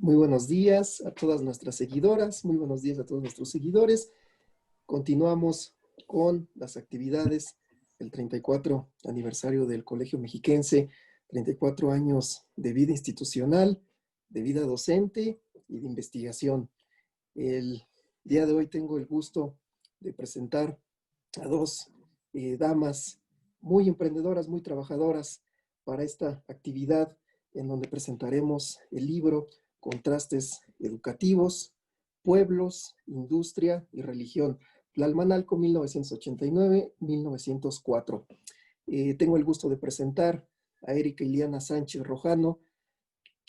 Muy buenos días a todas nuestras seguidoras, muy buenos días a todos nuestros seguidores. Continuamos con las actividades del 34 aniversario del Colegio Mexiquense, 34 años de vida institucional, de vida docente y de investigación. El día de hoy tengo el gusto de presentar a dos damas muy emprendedoras, muy trabajadoras para esta actividad en donde presentaremos el libro Contrastes Educativos, Pueblos, Industria y Religión, Tlalmanalco 1989-1904. Tengo el gusto de presentar a Erika Iliana Sánchez Rojano,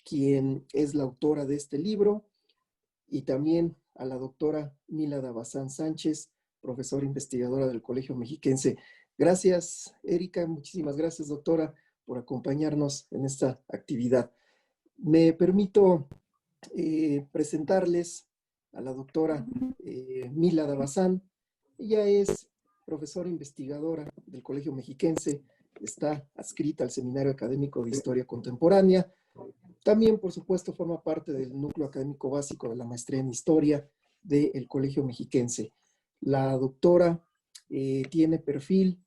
quien es la autora de este libro, y también a la doctora Mílada Bazán Sánchez, profesora investigadora del Colegio Mexiquense. Gracias, Erika, muchísimas gracias, doctora, por acompañarnos en esta actividad. Me permito presentarles a la doctora Mílada Bazán. Ella es profesora investigadora del Colegio Mexiquense, está adscrita al Seminario Académico de Historia Contemporánea. También, por supuesto, forma parte del núcleo académico básico de la maestría en Historia del Colegio Mexiquense. La doctora tiene perfil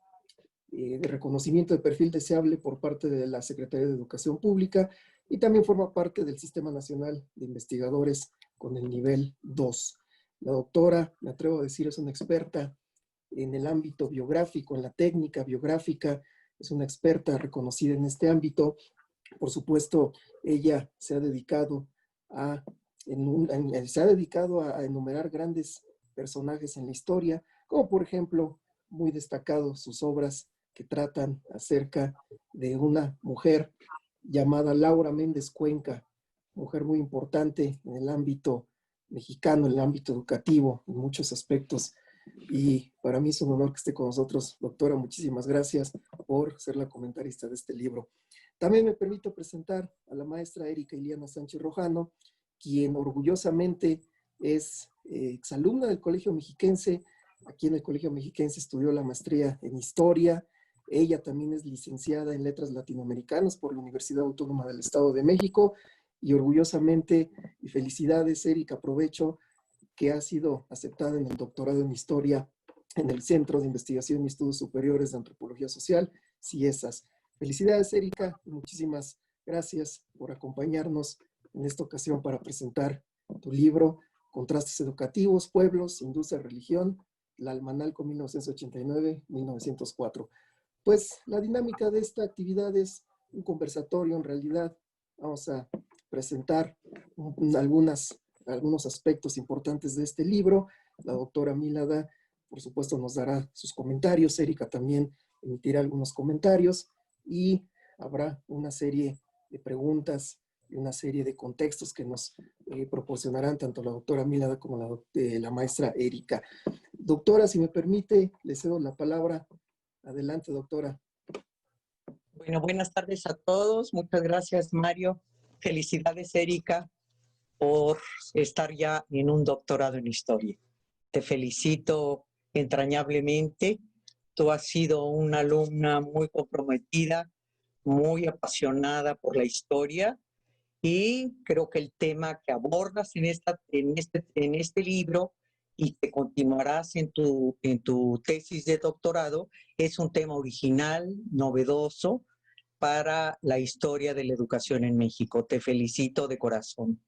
de reconocimiento de perfil deseable por parte de la Secretaría de Educación Pública y también forma parte del Sistema Nacional de Investigadores con el nivel 2. La doctora, me atrevo a decir, es una experta en el ámbito biográfico, en la técnica biográfica, es una experta reconocida en este ámbito. Por supuesto, ella se ha dedicado a enumerar grandes personajes en la historia, como por ejemplo, muy destacado sus obras que tratan acerca de una mujer llamada Laura Méndez Cuenca, mujer muy importante en el ámbito mexicano, en el ámbito educativo, en muchos aspectos. Y para mí es un honor que esté con nosotros. Doctora, muchísimas gracias por ser la comentarista de este libro. También me permito presentar a la maestra Erika Iliana Sánchez Rojano, quien orgullosamente es exalumna del Colegio Mexiquense. Aquí en el Colegio Mexiquense estudió la maestría en Historia. Ella también es licenciada en Letras Latinoamericanas por la Universidad Autónoma del Estado de México. Y orgullosamente, y felicidades, Erika, aprovecho que ha sido aceptada en el doctorado en Historia en el Centro de Investigación y Estudios Superiores de Antropología Social, CIESAS. Felicidades, Erika, y muchísimas gracias por acompañarnos en esta ocasión para presentar tu libro, Contrastes Educativos, Pueblos, Industria, Religión, Tlalmanalco 1989-1904. Pues la dinámica de esta actividad es un conversatorio, en realidad. Vamos a presentar algunos aspectos importantes de este libro. La doctora Mílada, por supuesto, nos dará sus comentarios. Erika también emitirá algunos comentarios y habrá una serie de preguntas y una serie de contextos que nos proporcionarán tanto la doctora Mílada como la maestra Erika. Doctora, si me permite, le cedo la palabra. Adelante, doctora. Bueno, buenas tardes a todos. Muchas gracias, Mario. Felicidades, Erika, por estar ya en un doctorado en Historia. Te felicito entrañablemente. Tú has sido una alumna muy comprometida, muy apasionada por la historia, y creo que el tema que abordas en este libro y que continuarás en tu tesis de doctorado es un tema original, novedoso para la historia de la educación en México. Te felicito de corazón.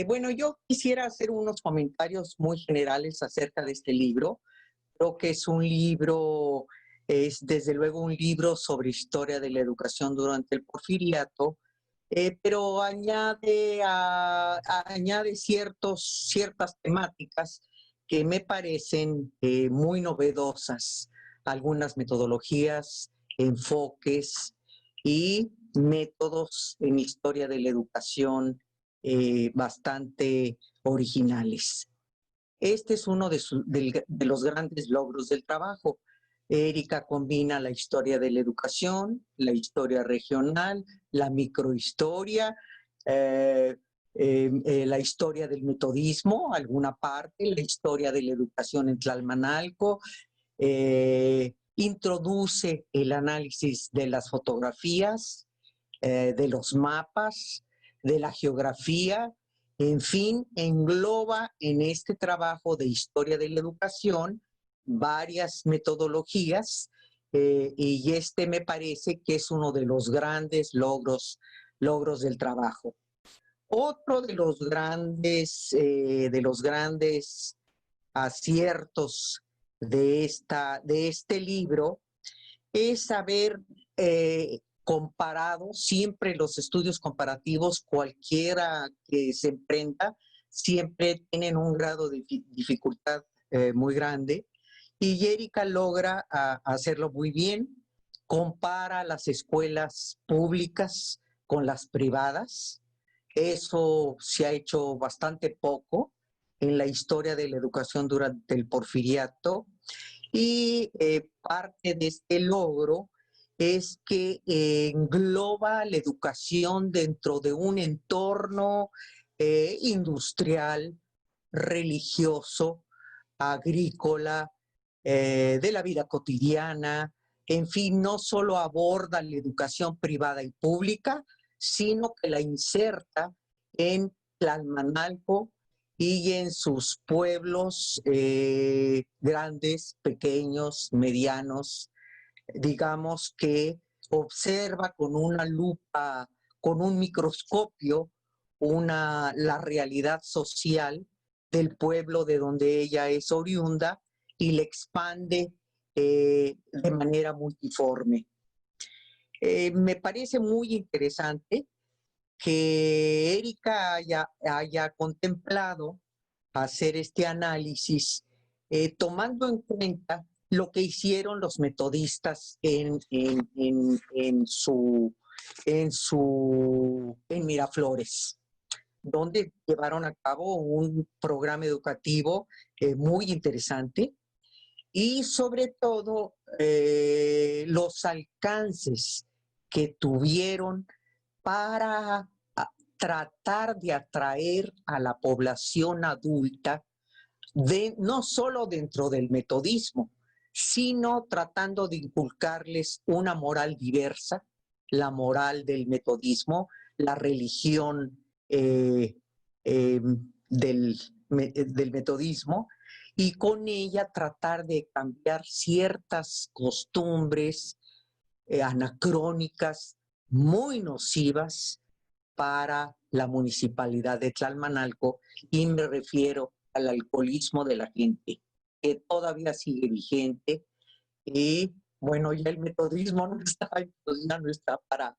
Bueno, yo quisiera hacer unos comentarios muy generales acerca de este libro. Creo que es un libro, es desde luego un libro sobre historia de la educación durante el Porfiriato, pero añade ciertas temáticas que me parecen muy novedosas, algunas metodologías, enfoques y métodos en historia de la educación bastante originales. Este es uno de los grandes logros del trabajo. Erika combina la historia de la educación, la historia regional, la microhistoria, la historia del metodismo, alguna parte, la historia de la educación en Tlalmanalco, introduce el análisis de las fotografías, de los mapas, de la geografía, en fin, engloba en este trabajo de historia de la educación varias metodologías y este me parece que es uno de los grandes logros del trabajo. Otro de los grandes aciertos de este libro es haber comparado siempre los estudios comparativos, cualquiera que se emprenda, siempre tienen un grado de dificultad muy grande, y Erika logra hacerlo muy bien, compara las escuelas públicas con las privadas. Eso se ha hecho bastante poco en la historia de la educación durante el porfiriato, y parte de este logro es que engloba la educación dentro de un entorno industrial, religioso, agrícola, de la vida cotidiana. En fin, no solo aborda la educación privada y pública, sino que la inserta en Tlalmanalco y en sus pueblos grandes, pequeños, medianos, digamos que observa con una lupa, con un microscopio, la realidad social del pueblo de donde ella es oriunda y le expande de manera multiforme. Me parece muy interesante que Erika haya contemplado hacer este análisis tomando en cuenta lo que hicieron los metodistas en Miraflores, donde llevaron a cabo un programa educativo muy interesante y sobre todo los alcances que tuvieron para tratar de atraer a la población adulta, no solo dentro del metodismo, sino tratando de inculcarles una moral diversa, la moral del metodismo, la religión del metodismo, y con ella tratar de cambiar ciertas costumbres anacrónicas muy nocivas para la municipalidad de Tlalmanalco, y me refiero al alcoholismo de la gente, que todavía sigue vigente, y bueno, ya el metodismo no está, pues ya no está para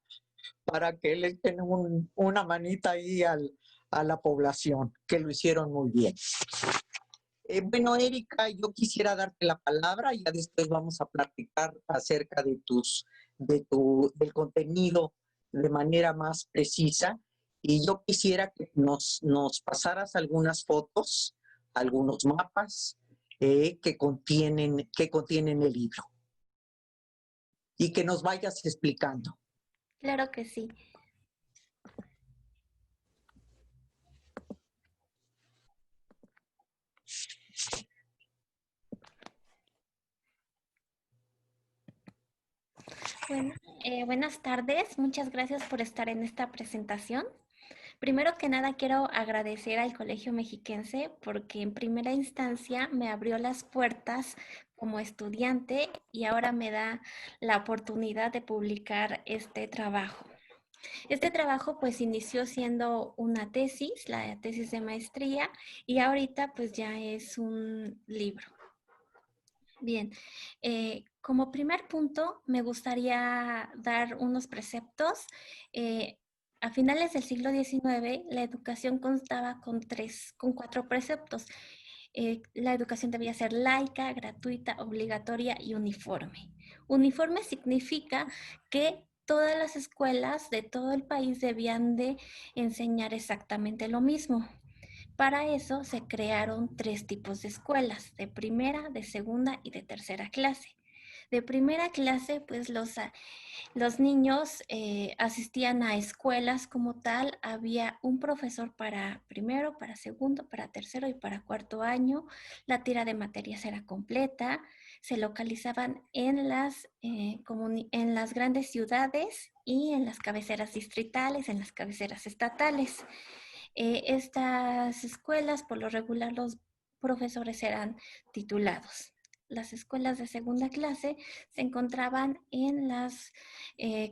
que le echen una manita ahí a la población, que lo hicieron muy bien. Bueno, Erika, yo quisiera darte la palabra, y ya después vamos a platicar acerca del contenido de manera más precisa. Y yo quisiera que nos pasaras algunas fotos, algunos mapas que contienen el libro, y que nos vayas explicando. Claro que sí. Bueno, buenas tardes. Muchas gracias por estar en esta presentación. Primero que nada, quiero agradecer al Colegio Mexiquense porque en primera instancia me abrió las puertas como estudiante y ahora me da la oportunidad de publicar este trabajo. Este trabajo pues inició siendo una tesis, la tesis de maestría, y ahorita pues ya es un libro. Bien, como primer punto me gustaría dar unos preceptos. A finales del siglo XIX, la educación constaba con 4 preceptos. La educación debía ser laica, gratuita, obligatoria y uniforme. Uniforme significa que todas las escuelas de todo el país debían de enseñar exactamente lo mismo. Para eso se crearon 3 tipos de escuelas, de primera, de segunda y de tercera clase. De primera clase, pues los niños asistían a escuelas como tal. Había un profesor para primero, para segundo, para tercero y para cuarto año. La tira de materias era completa. Se localizaban en en las grandes ciudades y en las cabeceras distritales, en las cabeceras estatales. Estas escuelas, por lo regular, los profesores eran titulados. Las escuelas de segunda clase se encontraban en las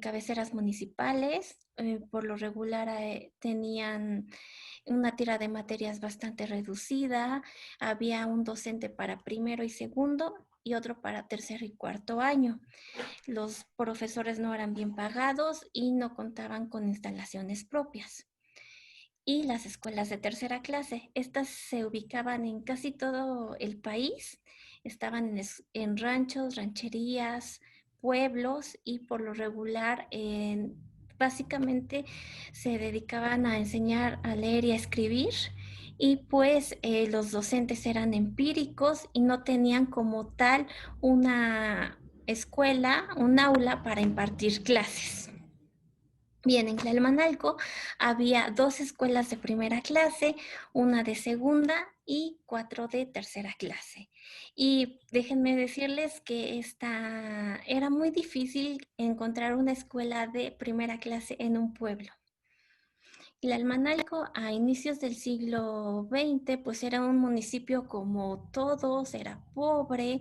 cabeceras municipales. Por lo regular tenían una tira de materias bastante reducida. Había un docente para primero y segundo y otro para tercero y cuarto año. Los profesores no eran bien pagados y no contaban con instalaciones propias. Y las escuelas de tercera clase. Estas se ubicaban en casi todo el país, estaban en ranchos, rancherías, pueblos y por lo regular básicamente se dedicaban a enseñar a leer y a escribir y pues los docentes eran empíricos y no tenían como tal una escuela, un aula para impartir clases. Bien, en Tlalmanalco había 2 escuelas de primera clase, una de segunda y 4 de tercera clase. Y déjenme decirles que era muy difícil encontrar una escuela de primera clase en un pueblo. Tlalmanalco a inicios del siglo XX pues era un municipio como todos, era pobre.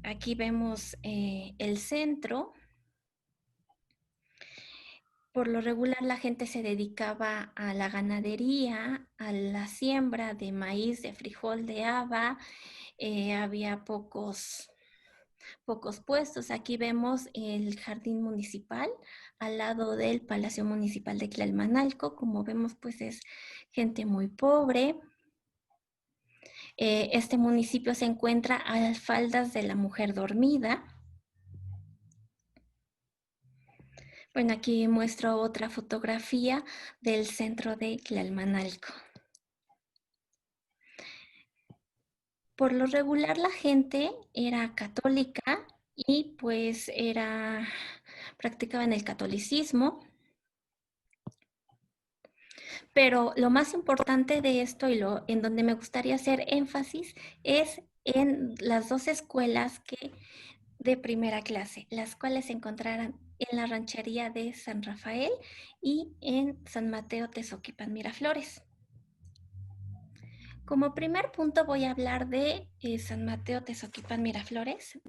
Aquí vemos el centro. Por lo regular la gente se dedicaba a la ganadería, a la siembra de maíz, de frijol, de haba. Había pocos puestos. Aquí vemos el jardín municipal al lado del Palacio Municipal de Tlalmanalco. Como vemos, pues es gente muy pobre. Este municipio se encuentra a las faldas de la Mujer Dormida. Bueno, aquí muestro otra fotografía del centro de Tlalmanalco. Por lo regular la gente era católica y pues practicaban el catolicismo. Pero lo más importante de esto y en donde me gustaría hacer énfasis es en las 2 escuelas de primera clase, las cuales se encontrarán en la ranchería de San Rafael y en San Mateo Tezoquipan Miraflores. Como primer punto voy a hablar de San Mateo Tezoquipan Miraflores.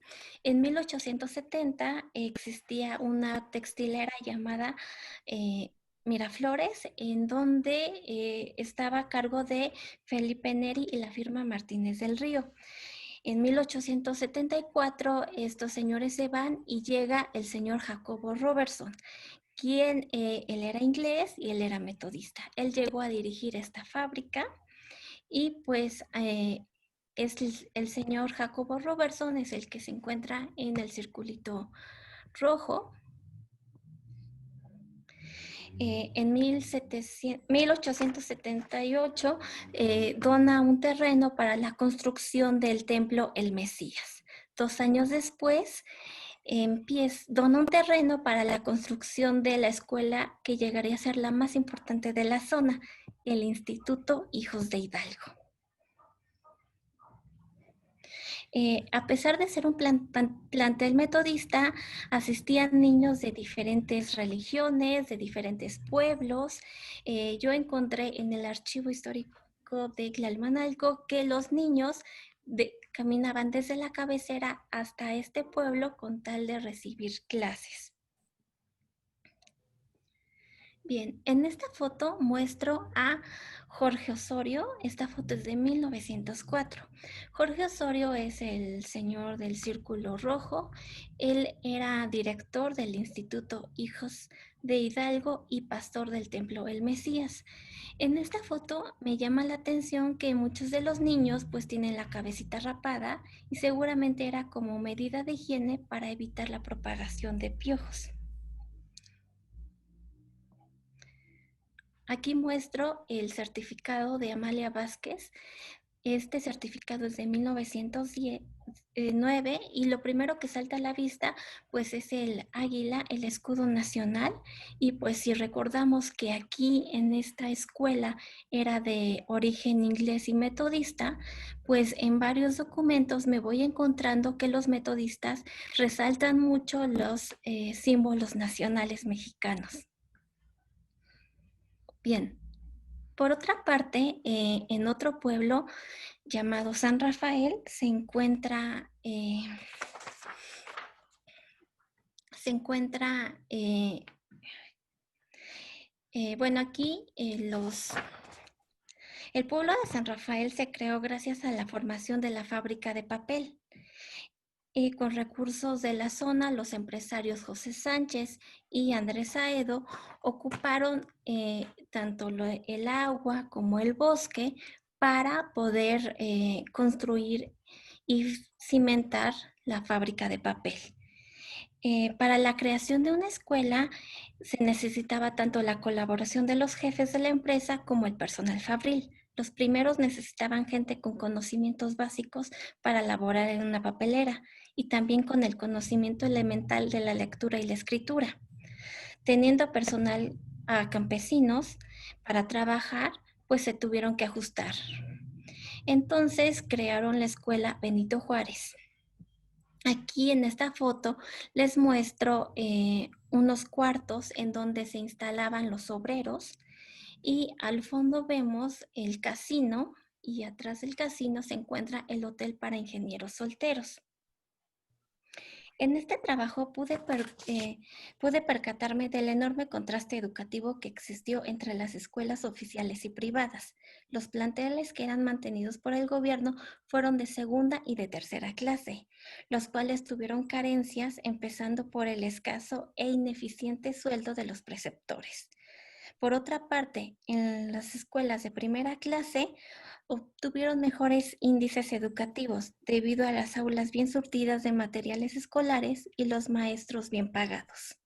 En 1870 existía una textilera llamada Miraflores, en donde estaba a cargo de Felipe Neri y la firma Martínez del Río. En 1874 estos señores se van y llega el señor Jacobo Robertson, quien él era inglés y él era metodista. Él llegó a dirigir esta fábrica y pues el señor Jacobo Robertson es el que se encuentra en el circulito rojo. En 1878 dona un terreno para la construcción del templo El Mesías. 2 años después dona un terreno para la construcción de la escuela que llegaría a ser la más importante de la zona, el Instituto Hijos de Hidalgo. A pesar de ser un plantel metodista, asistían niños de diferentes religiones, de diferentes pueblos. Yo encontré en el archivo histórico de Tlalmanalco que los niños caminaban desde la cabecera hasta este pueblo con tal de recibir clases. Bien, en esta foto muestro a Jorge Osorio. Esta foto es de 1904. Jorge Osorio es el señor del Círculo Rojo. Él era director del Instituto Hijos de Hidalgo y pastor del Templo El Mesías. En esta foto me llama la atención que muchos de los niños pues tienen la cabecita rapada y seguramente era como medida de higiene para evitar la propagación de piojos. Aquí muestro el certificado de Amalia Vázquez. Este certificado es de 1910 9 y lo primero que salta a la vista pues es el águila, el escudo nacional. Y pues si recordamos que aquí en esta escuela era de origen inglés y metodista, pues en varios documentos me voy encontrando que los metodistas resaltan mucho los símbolos nacionales mexicanos. Bien, por otra parte, en otro pueblo llamado San Rafael bueno, aquí el pueblo de San Rafael se creó gracias a la formación de la fábrica de papel. Con recursos de la zona, los empresarios José Sánchez y Andrés Saedo ocuparon tanto el agua como el bosque para poder construir y cimentar la fábrica de papel. Para la creación de una escuela se necesitaba tanto la colaboración de los jefes de la empresa como el personal fabril. Los primeros necesitaban gente con conocimientos básicos para laborar en una papelera y también con el conocimiento elemental de la lectura y la escritura. Teniendo personal a campesinos para trabajar, pues se tuvieron que ajustar. Entonces crearon la escuela Benito Juárez. Aquí en esta foto les muestro unos cuartos en donde se instalaban los obreros y al fondo vemos el casino y atrás del casino se encuentra el hotel para ingenieros solteros. En este trabajo pude percatarme del enorme contraste educativo que existió entre las escuelas oficiales y privadas. Los planteles que eran mantenidos por el gobierno fueron de segunda y de tercera clase, los cuales tuvieron carencias, empezando por el escaso e ineficiente sueldo de los preceptores. Por otra parte, en las escuelas de primera clase obtuvieron mejores índices educativos debido a las aulas bien surtidas de materiales escolares y los maestros bien pagados.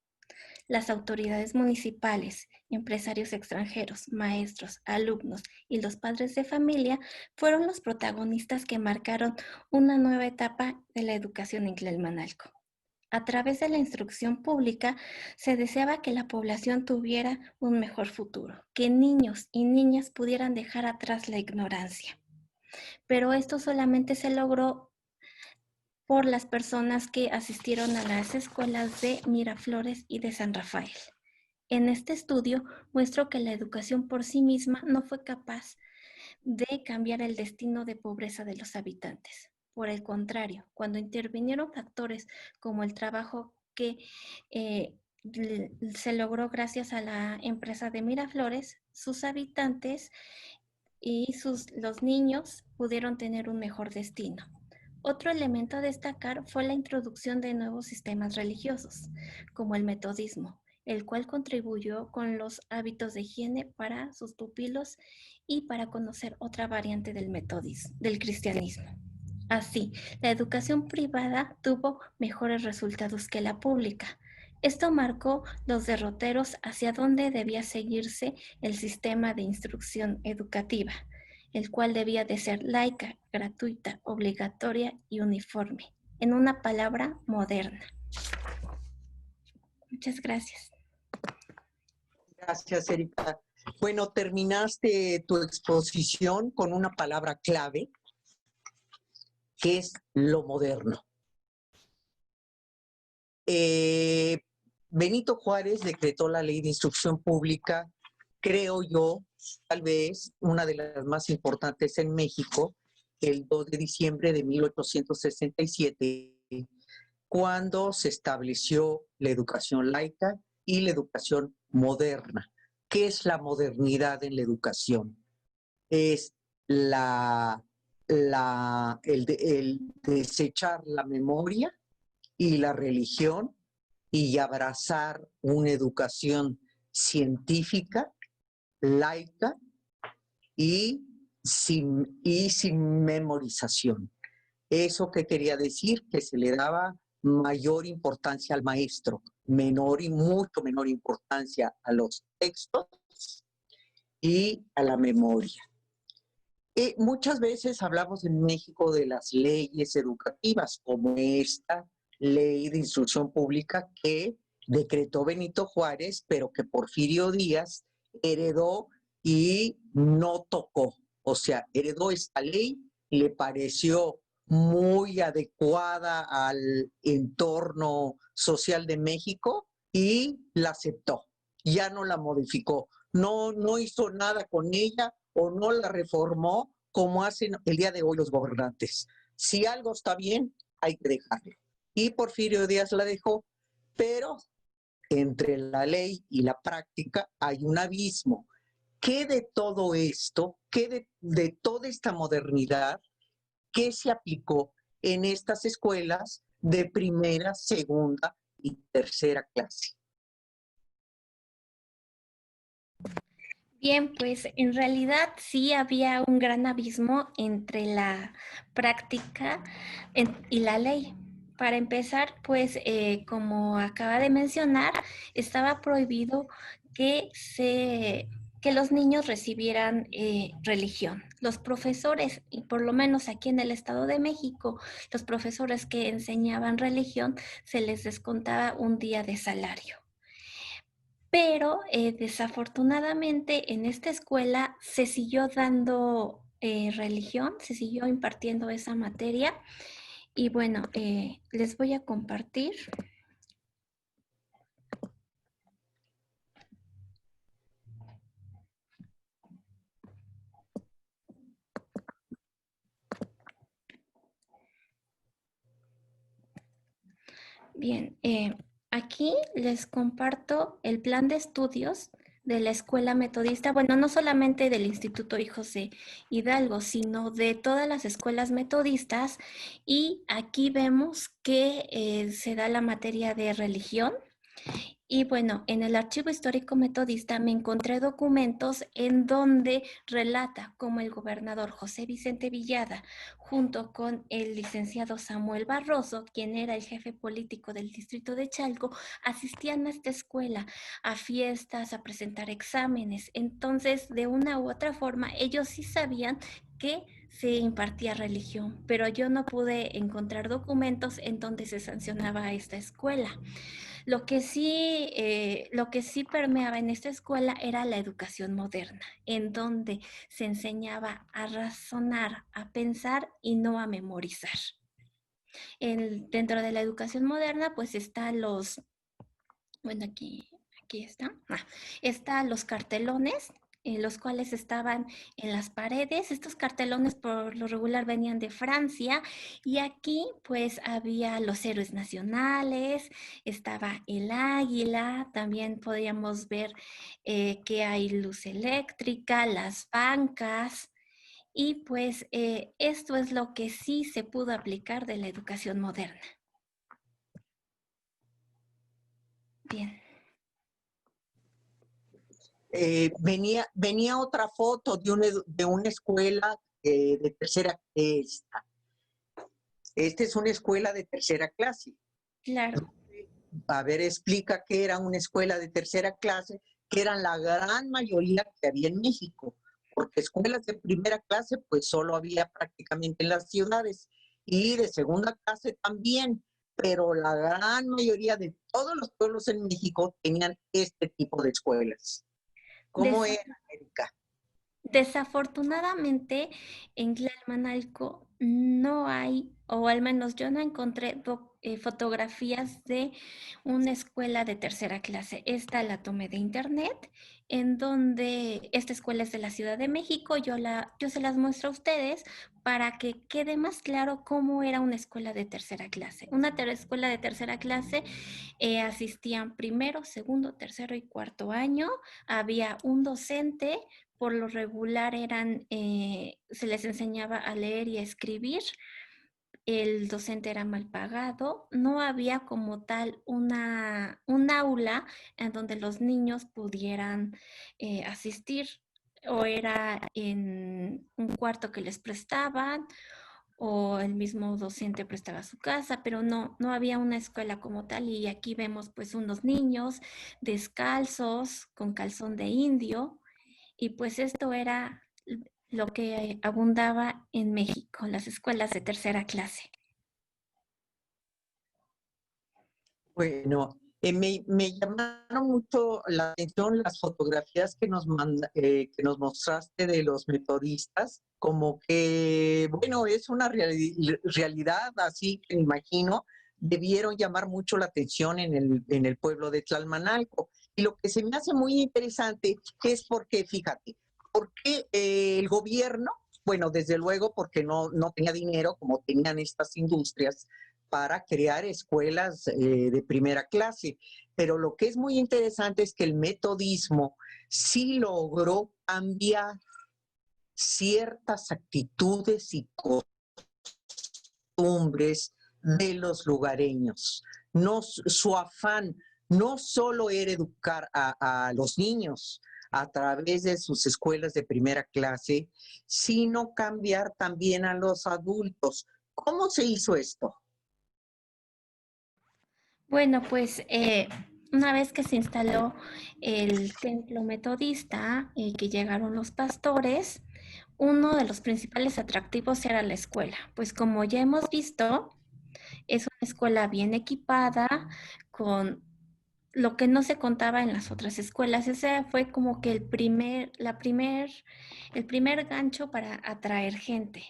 Las autoridades municipales, empresarios extranjeros, maestros, alumnos y los padres de familia fueron los protagonistas que marcaron una nueva etapa de la educación en Tlalmanalco. A través de la instrucción pública se deseaba que la población tuviera un mejor futuro, que niños y niñas pudieran dejar atrás la ignorancia. Pero esto solamente se logró por las personas que asistieron a las escuelas de Miraflores y de San Rafael. En este estudio muestro que la educación por sí misma no fue capaz de cambiar el destino de pobreza de los habitantes. Por el contrario, cuando intervinieron factores como el trabajo que se logró gracias a la empresa de Miraflores, sus habitantes y los niños pudieron tener un mejor destino. Otro elemento a destacar fue la introducción de nuevos sistemas religiosos, como el metodismo, el cual contribuyó con los hábitos de higiene para sus pupilos y para conocer otra variante del cristianismo. Así, la educación privada tuvo mejores resultados que la pública. Esto marcó los derroteros hacia dónde debía seguirse el sistema de instrucción educativa, el cual debía de ser laica, gratuita, obligatoria y uniforme. En una palabra, moderna. Muchas gracias. Gracias, Erika. Bueno, terminaste tu exposición con una palabra clave, que es lo moderno. Benito Juárez decretó la Ley de Instrucción Pública, creo yo, tal vez una de las más importantes en México, el 2 de diciembre de 1867, cuando se estableció la educación laica y la educación moderna. ¿Qué es la modernidad en la educación? Es el desechar la memoria y la religión y abrazar una educación científica, laica y sin memorización. ¿Eso qué quería decir? Que se le daba mayor importancia al maestro, mucho menor importancia a los textos y a la memoria. Muchas veces hablamos en México de las leyes educativas, como esta ley de instrucción pública que decretó Benito Juárez, pero que Porfirio Díaz heredó y no tocó. O sea, heredó esta ley, le pareció muy adecuada al entorno social de México y la aceptó. Ya no la modificó. No hizo nada con ella o no la reformó como hacen el día de hoy los gobernantes. Si algo está bien, hay que dejarlo. Y Porfirio Díaz la dejó, pero entre la ley y la práctica hay un abismo. ¿Qué de todo esto, de toda esta modernidad, qué se aplicó en estas escuelas de primera, segunda y tercera clase? Bien, pues en realidad sí había un gran abismo entre la práctica y la ley. Para empezar, pues como acaba de mencionar, estaba prohibido que que los niños recibieran religión. Los profesores, y por lo menos aquí en el Estado de México, los profesores que enseñaban religión se les descontaba un día de salario. Pero desafortunadamente en esta escuela se siguió dando religión, se siguió impartiendo esa materia y bueno, les voy a compartir. Bien, aquí les comparto el plan de estudios de la escuela metodista, bueno, no solamente del Instituto Hijos de Hidalgo, sino de todas las escuelas metodistas. Y aquí vemos que se da la materia de religión. Y bueno, en el archivo histórico metodista me encontré documentos en donde relata cómo el gobernador José Vicente Villada, junto con el licenciado Samuel Barroso, quien era el jefe político del distrito de Chalco, asistían a esta escuela, a fiestas, a presentar exámenes. Entonces, de una u otra forma, ellos sí sabían que se impartía religión, pero yo no pude encontrar documentos en donde se sancionaba a esta escuela. Lo que sí permeaba en esta escuela era la educación moderna, en donde se enseñaba a razonar, a pensar y no a memorizar. Dentro de la educación moderna, pues están bueno, aquí están los cartelones, los cuales estaban en las paredes. Estos cartelones por lo regular venían de Francia y aquí pues había los héroes nacionales, estaba el águila, también podíamos ver que hay luz eléctrica, las bancas. Y pues esto es lo que sí se pudo aplicar de la educación moderna. Bien. Venía otra foto de una escuela de tercera. Esta es una escuela de tercera clase. Claro. A ver, explica qué era una escuela de tercera clase, que eran la gran mayoría que había en México, porque escuelas de primera clase pues solo había prácticamente en las ciudades y de segunda clase también, pero la gran mayoría de todos los pueblos en México tenían este tipo de escuelas. ¿Cómo Desa- era, Erika? Desafortunadamente, en Tlalmanalco no hay, o al menos yo no encontré fotografías de una escuela de tercera clase. Esta la tomé de internet, en donde esta escuela es de la Ciudad de México. Yo se las muestro a ustedes para que quede más claro cómo era una escuela de tercera clase. Escuela de tercera clase asistían primero, segundo, tercero y cuarto año. Había un docente, por lo regular se les enseñaba a leer y a escribir. El docente era mal pagado, no había como tal un aula en donde los niños pudieran asistir, o era en un cuarto que les prestaban o el mismo docente prestaba su casa, pero no había una escuela como tal. Y aquí vemos pues unos niños descalzos con calzón de indio, y pues esto era lo que abundaba en México, las escuelas de tercera clase. Bueno, me llamaron mucho la atención las fotografías que nos mostraste de los metodistas, como que, bueno, es una realidad, así que me imagino, debieron llamar mucho la atención en el pueblo de Tlalmanalco. Y lo que se me hace muy interesante es porque, fíjate, porque el gobierno, bueno, desde luego porque no tenía dinero como tenían estas industrias, para crear escuelas de primera clase. Pero lo que es muy interesante es que el metodismo sí logró cambiar ciertas actitudes y costumbres de los lugareños. No, su afán no solo era educar a los niños a través de sus escuelas de primera clase, sino cambiar también a los adultos. ¿Cómo se hizo esto? Bueno, pues una vez que se instaló el templo metodista y que llegaron los pastores, uno de los principales atractivos era la escuela. Pues como ya hemos visto, es una escuela bien equipada, con lo que no se contaba en las otras escuelas. Ese fue como que el primer gancho para atraer gente.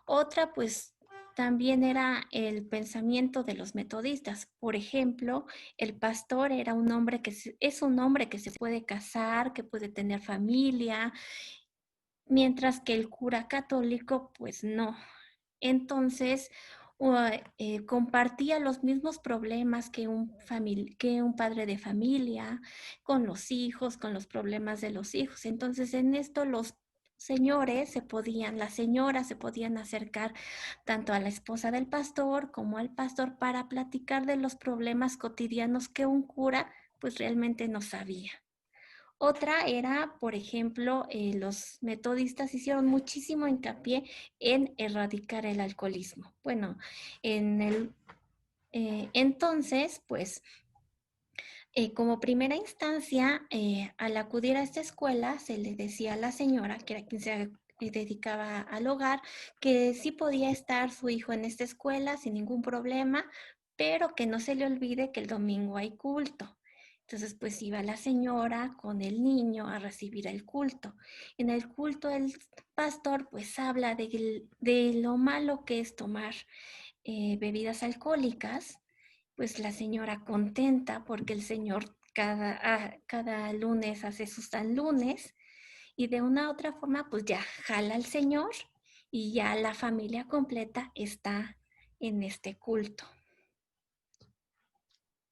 Otra, pues también era el pensamiento de los metodistas. Por ejemplo, el pastor era un hombre es un hombre que se puede casar, que puede tener familia, mientras que el cura católico, pues no. Entonces, compartía los mismos problemas que un padre de familia, con los hijos, con los problemas de los hijos. Entonces, en esto las señoras se podían acercar tanto a la esposa del pastor como al pastor para platicar de los problemas cotidianos que un cura pues realmente no sabía. Otra era, por ejemplo, los metodistas hicieron muchísimo hincapié en erradicar el alcoholismo. Bueno, entonces, pues, como primera instancia, al acudir a esta escuela, se le decía a la señora, que era quien se dedicaba al hogar, que sí podía estar su hijo en esta escuela sin ningún problema, pero que no se le olvide que el domingo hay culto. Entonces, pues iba la señora con el niño a recibir el culto. En el culto el pastor pues habla de lo malo que es tomar bebidas alcohólicas, pues la señora contenta porque el señor cada lunes hace sus San Lunes y de una u otra forma pues ya jala al señor y ya la familia completa está en este culto.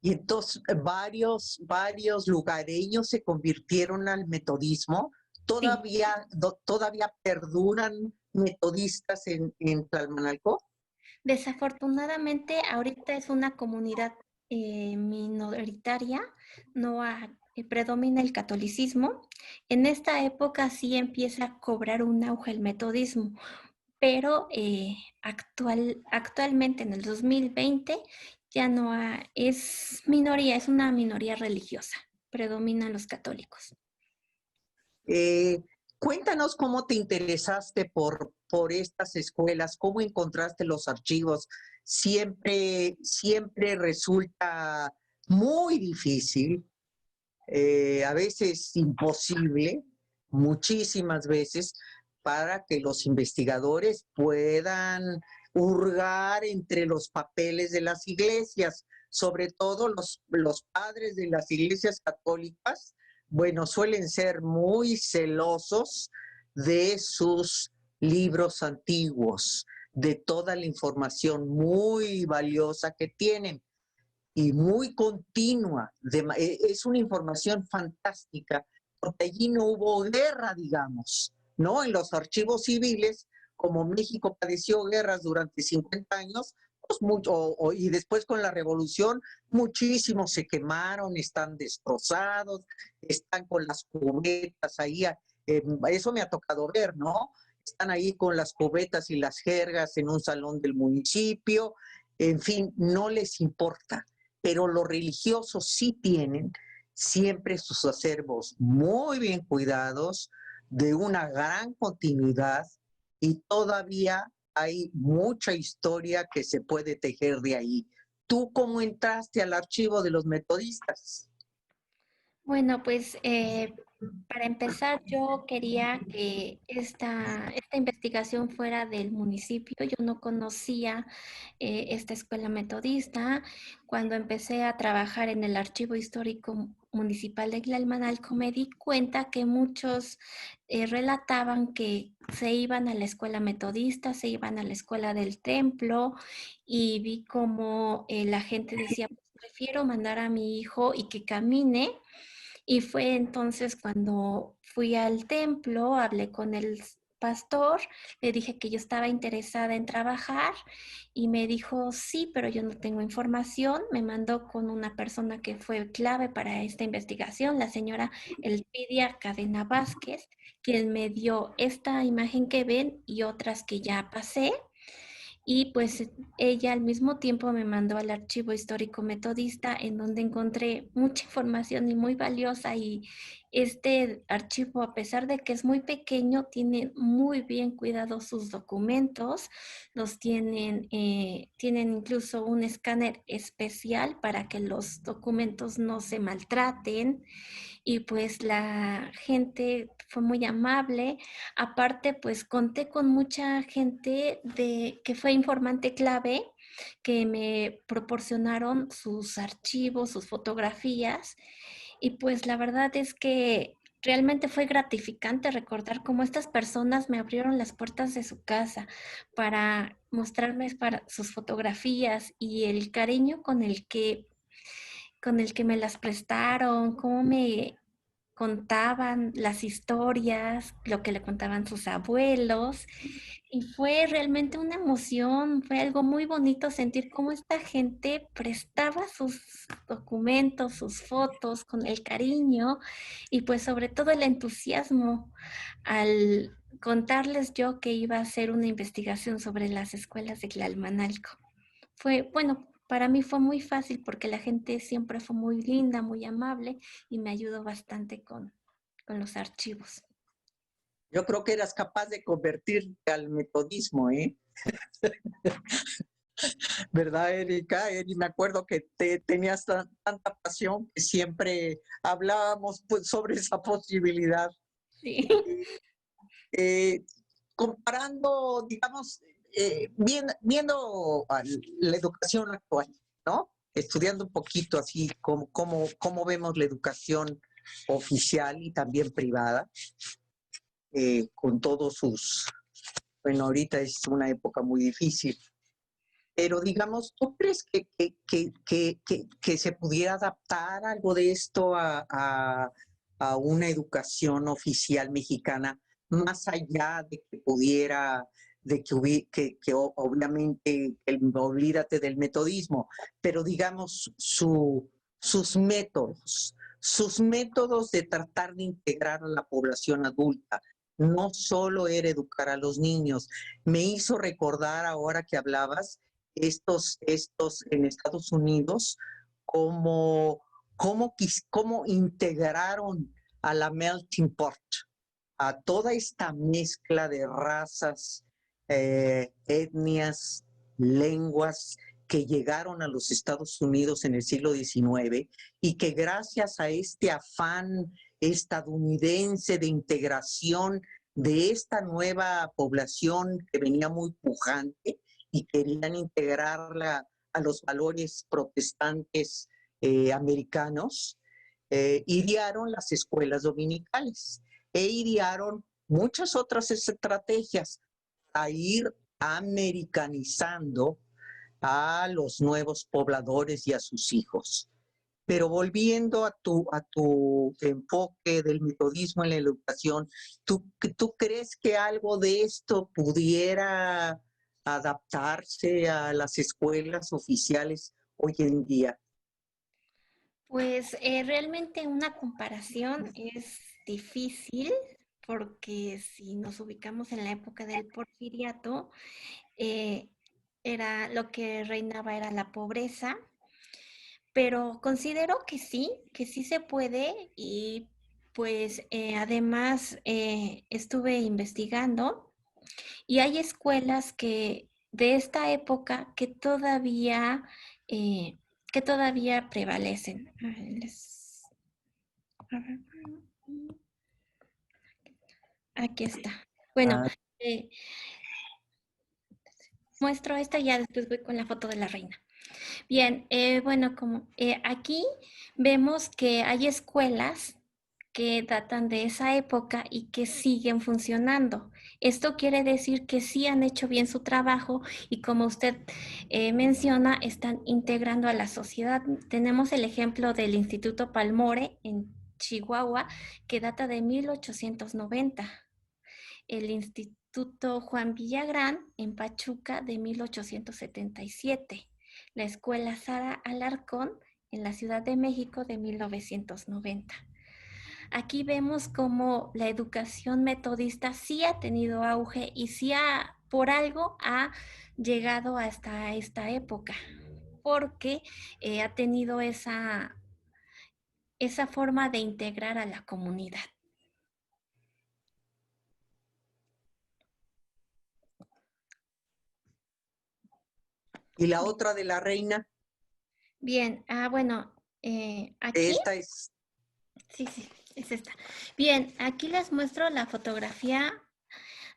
Y entonces varios lugareños se convirtieron al metodismo. Sí, Todavía perduran metodistas en Tlalmanalco. desafortunadamente ahorita es una comunidad minoritaria, predomina el catolicismo. En esta época sí empieza a cobrar un auge el metodismo, pero actualmente en el 2020 ya no es minoría, es una minoría religiosa, predominan los católicos. Eh, Cuéntanos cómo te interesaste por estas escuelas, cómo encontraste los archivos. Siempre resulta muy difícil, a veces imposible, muchísimas veces, para que los investigadores puedan hurgar entre los papeles de las iglesias, sobre todo los padres de las iglesias católicas, bueno, suelen ser muy celosos de sus libros antiguos, de toda la información muy valiosa que tienen y muy continua. Es una información fantástica, porque allí no hubo guerra, digamos, ¿no? En los archivos civiles, como México padeció guerras durante 50 años, pues y después con la revolución, muchísimos se quemaron, están destrozados, están con las cubetas ahí, eso me ha tocado ver, ¿no? Están ahí con las cubetas y las jergas en un salón del municipio, en fin, no les importa, pero los religiosos sí tienen siempre sus acervos muy bien cuidados, de una gran continuidad y todavía hay mucha historia que se puede tejer de ahí. ¿Tú cómo entraste al archivo de los metodistas? Bueno, pues para empezar, yo quería que esta investigación fuera del municipio. Yo no conocía esta escuela metodista. Cuando empecé a trabajar en el Archivo Histórico Municipal de Tlalmanalco, me di cuenta que muchos relataban que se iban a la escuela metodista, se iban a la escuela del templo, y vi como la gente decía, "Pues, prefiero mandar a mi hijo y que camine". Y fue entonces cuando fui al templo, hablé con el pastor, le dije que yo estaba interesada en trabajar y me dijo, sí, pero yo no tengo información. Me mandó con una persona que fue clave para esta investigación, la señora Elpidia Cadena Vázquez, quien me dio esta imagen que ven y otras que ya pasé. Y pues ella al mismo tiempo me mandó al Archivo Histórico Metodista, en donde encontré mucha información y muy valiosa. Y este archivo, a pesar de que es muy pequeño, tiene muy bien cuidados sus documentos. Los tienen incluso un escáner especial para que los documentos no se maltraten, y pues la gente fue muy amable. Aparte, pues conté con mucha gente que fue informante clave, que me proporcionaron sus archivos, sus fotografías, y pues la verdad es que realmente fue gratificante recordar cómo estas personas me abrieron las puertas de su casa para mostrarme sus fotografías, y el cariño con el que me las prestaron, cómo me contaban las historias, lo que le contaban sus abuelos. Y fue realmente una emoción, fue algo muy bonito sentir cómo esta gente prestaba sus documentos, sus fotos con el cariño y pues sobre todo el entusiasmo al contarles yo que iba a hacer una investigación sobre las escuelas de Tlalmanalco. Bueno, para mí fue muy fácil porque la gente siempre fue muy linda, muy amable, y me ayudó bastante con los archivos. Yo creo que eras capaz de convertirte al metodismo, ¿eh? ¿Verdad, Erika? Me acuerdo que tenías tanta pasión que siempre hablábamos pues, sobre esa posibilidad. Sí. Eh, Comparando, digamos, viendo la educación actual, ¿no? Estudiando un poquito así cómo vemos la educación oficial y también privada, con todos sus... Bueno, ahorita es una época muy difícil, pero digamos, ¿tú crees que se pudiera adaptar algo de esto a una educación oficial mexicana, más allá de que pudiera, obviamente, olvídate del metodismo, pero digamos, sus métodos de tratar de integrar a la población adulta? No solo era educar a los niños. Me hizo recordar ahora que hablabas estos en Estados Unidos, cómo integraron a la melting pot, a toda esta mezcla de razas, etnias, lenguas que llegaron a los Estados Unidos en el siglo XIX y que gracias a este afán estadounidense de integración de esta nueva población que venía muy pujante, y querían integrarla a los valores protestantes americanos, idearon las escuelas dominicales e idearon muchas otras estrategias a ir americanizando a los nuevos pobladores y a sus hijos. Pero volviendo a tu enfoque del metodismo en la educación, ¿tú crees que algo de esto pudiera adaptarse a las escuelas oficiales hoy en día? Pues realmente una comparación es difícil, porque si nos ubicamos en la época del porfiriato, eh, lo que reinaba era la pobreza, pero considero que sí se puede, y pues además estuve investigando y hay escuelas que de esta época eh, que todavía prevalecen. A ver, a ver, aquí está. Bueno, Ah, eh, muestro esta y ya después voy con la foto de la reina. Bien, bueno, como aquí vemos que hay escuelas que datan de esa época y que siguen funcionando. Esto quiere decir que sí han hecho bien su trabajo y como usted menciona, están integrando a la sociedad. Tenemos el ejemplo del Instituto Palmore en Chihuahua, que data de 1890. El Instituto Juan Villagrán en Pachuca de 1877. La Escuela Sara Alarcón en la Ciudad de México de 1990. Aquí vemos cómo la educación metodista sí ha tenido auge y sí por algo ha llegado hasta esta época, porque ha tenido esa forma de integrar a la comunidad. y la otra de la reina, Bien, bueno, aquí, esta es, sí, es esta. Bien, aquí les muestro la fotografía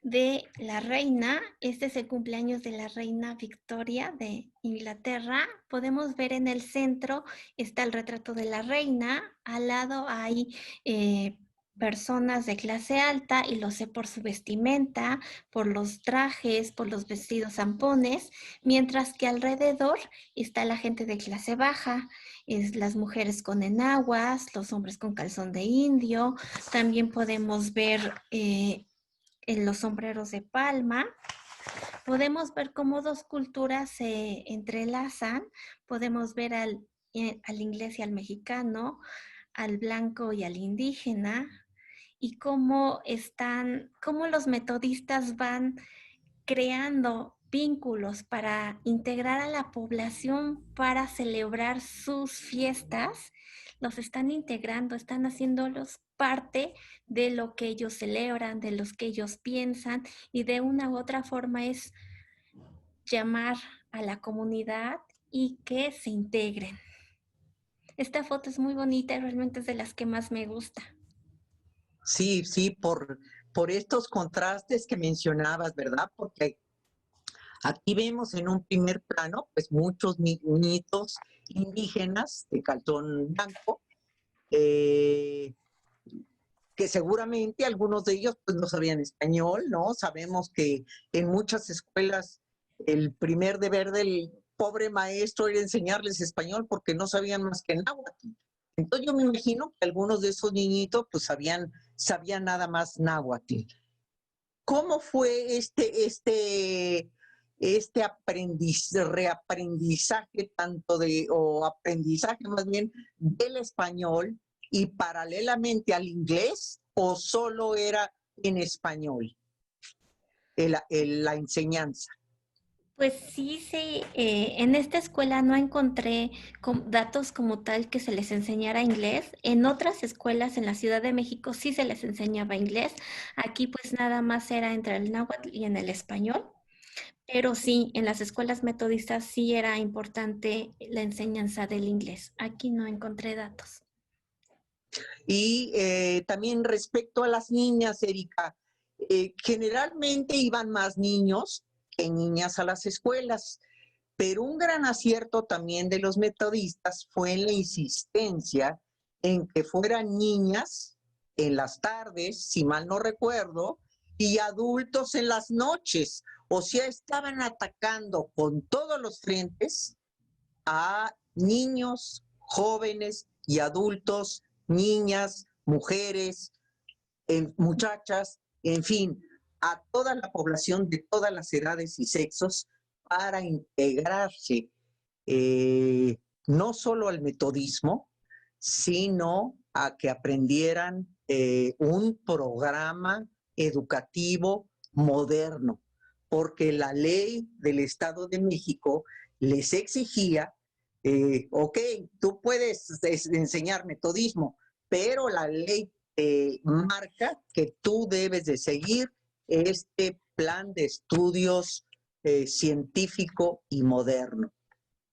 de la reina. Este es el cumpleaños de la reina Victoria de Inglaterra. Podemos ver en el centro está el retrato de la reina. Al lado hay personas de clase alta y lo sé por su vestimenta, por los trajes, por los vestidos zampones, mientras que alrededor está la gente de clase baja, es las mujeres con enaguas, los hombres con calzón de indio. También podemos ver en los sombreros de palma. Podemos ver cómo dos culturas se entrelazan. Podemos ver al inglés y al mexicano, al blanco y al indígena, y cómo los metodistas van creando vínculos para integrar a la población para celebrar sus fiestas. Los están integrando, están haciéndolos parte de lo que ellos celebran, de los que ellos piensan, y de una u otra forma es llamar a la comunidad y que se integren. Esta foto es muy bonita y realmente es de las que más me gusta. sí, por estos contrastes que mencionabas, ¿verdad? Porque aquí vemos en un primer plano, pues muchos niñitos indígenas de calzón blanco, eh, que seguramente algunos de ellos pues no sabían español, ¿no? Sabemos que en muchas escuelas el primer deber del pobre maestro era enseñarles español porque no sabían más que náhuatl. Entonces yo me imagino que algunos de esos niñitos pues sabían nada más náhuatl. ¿Cómo fue este reaprendizaje o aprendizaje más bien del español y paralelamente al inglés o solo era en español la enseñanza? Pues sí, en esta escuela no encontré datos como tal que se les enseñara inglés. En otras escuelas en la Ciudad de México sí se les enseñaba inglés. Aquí pues nada más era entre el náhuatl y en el español. Pero sí, en las escuelas metodistas sí era importante la enseñanza del inglés. Aquí no encontré datos. Y también respecto a las niñas, Erika, generalmente iban más niños que niñas a las escuelas, pero un gran acierto también de los metodistas fue la insistencia en que fueran niñas en las tardes, si mal no recuerdo, y adultos en las noches. O sea, estaban atacando con todos los frentes a niños, jóvenes y adultos, niñas, mujeres, muchachas, en fin, a toda la población de todas las edades y sexos para integrarse no solo al metodismo, sino a que aprendieran un programa educativo moderno, porque la ley del Estado de México les exigía, ok, tú puedes enseñar metodismo, pero la ley te marca que tú debes de seguir este plan de estudios científico y moderno.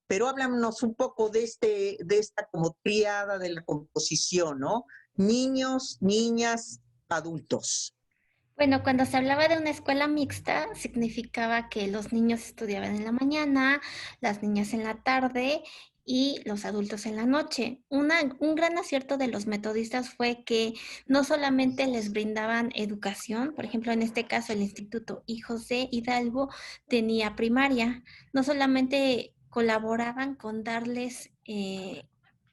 Pero háblanos un poco de esta como tríada de la composición, ¿no? Niños, niñas, adultos. Bueno, cuando se hablaba de una escuela mixta, significaba que los niños estudiaban en la mañana, las niñas en la tarde y los adultos en la noche. Un gran acierto de los metodistas fue que no solamente les brindaban educación, por ejemplo, en este caso el Instituto Hijos de Hidalgo tenía primaria, no solamente colaboraban con darles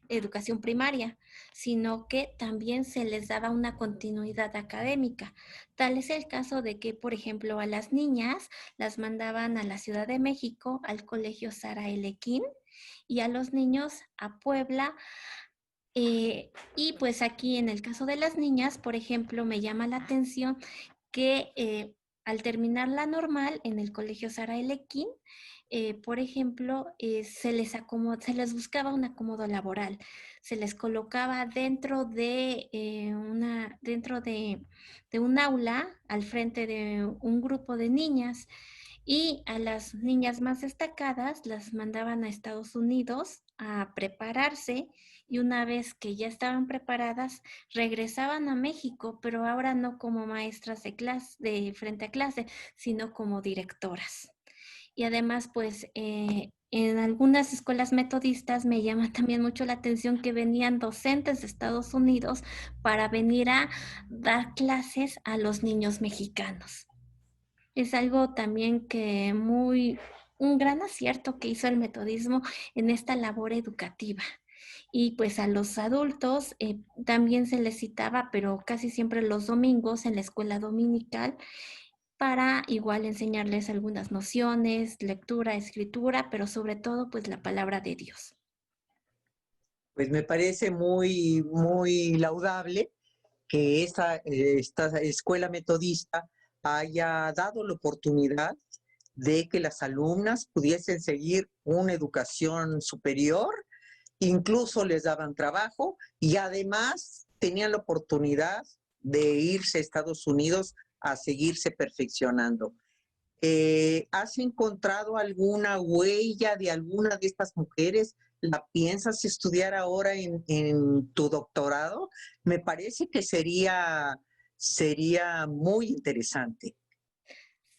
educación primaria, sino que también se les daba una continuidad académica. Tal es el caso de que, por ejemplo, a las niñas las mandaban a la Ciudad de México, al Colegio Sara Elequín, y a los niños a Puebla. Y pues aquí en el caso de las niñas, por ejemplo, me llama la atención que al terminar la normal en el Colegio Sara Elequín, por ejemplo, se les buscaba un acomodo laboral, se les colocaba dentro de un aula al frente de un grupo de niñas y a las niñas más destacadas las mandaban a Estados Unidos a prepararse y una vez que ya estaban preparadas regresaban a México, pero ahora no como maestras de clase, de frente a clase, sino como directoras. Y además, pues, en algunas escuelas metodistas me llama también mucho la atención que venían docentes de Estados Unidos para venir a dar clases a los niños mexicanos. Es algo también un gran acierto que hizo el metodismo en esta labor educativa. Y pues a los adultos también se les citaba, pero casi siempre los domingos en la escuela dominical, para igual enseñarles algunas nociones, lectura, escritura, pero sobre todo pues la palabra de Dios. Pues me parece muy, muy laudable que esta escuela metodista haya dado la oportunidad de que las alumnas pudiesen seguir una educación superior, incluso les daban trabajo y además tenían la oportunidad de irse a Estados Unidos a seguirse perfeccionando. ¿Has encontrado alguna huella de alguna de estas mujeres? ¿La piensas estudiar ahora en tu doctorado? Me parece que sería muy interesante.